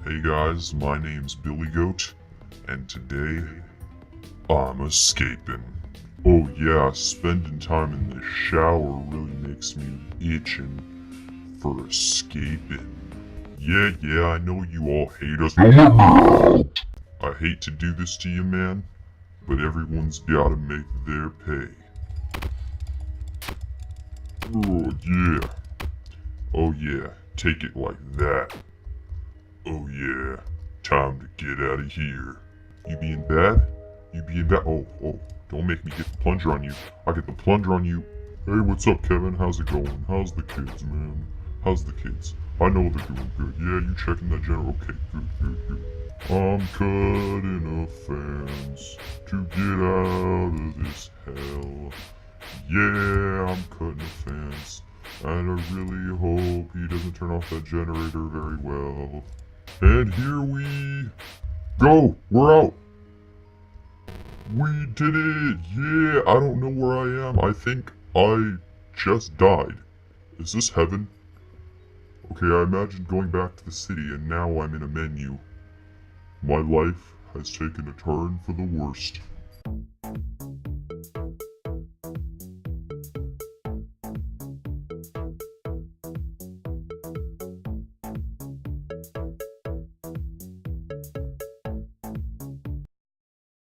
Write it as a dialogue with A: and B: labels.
A: Hey guys, my name's Billy Goat, and today I'm escaping. Oh yeah, spending time in the shower really makes me itching for escaping. Yeah, I know you all hate us. I hate to do this to you, man, but everyone's gotta make their pay. Oh yeah, take it like that. Oh yeah, time to get out of here. You being bad? You being bad? Oh, don't make me get the plunger on you. I get the plunger on you. Hey, what's up, Kevin? How's it going? How's the kids, man? How's the kids? I know they're doing good. Yeah, you checking that general? Okay, good. I'm cutting a fence to get out of this hell. Yeah, I'm cutting a fence. And I really hope he doesn't turn off that generator very well. And here we go. We're out. We did it. Yeah, I don't know where I am. I think I just died. Is this heaven? Okay, I imagined going back to the city and now I'm in a menu. My life has taken a turn for the worst.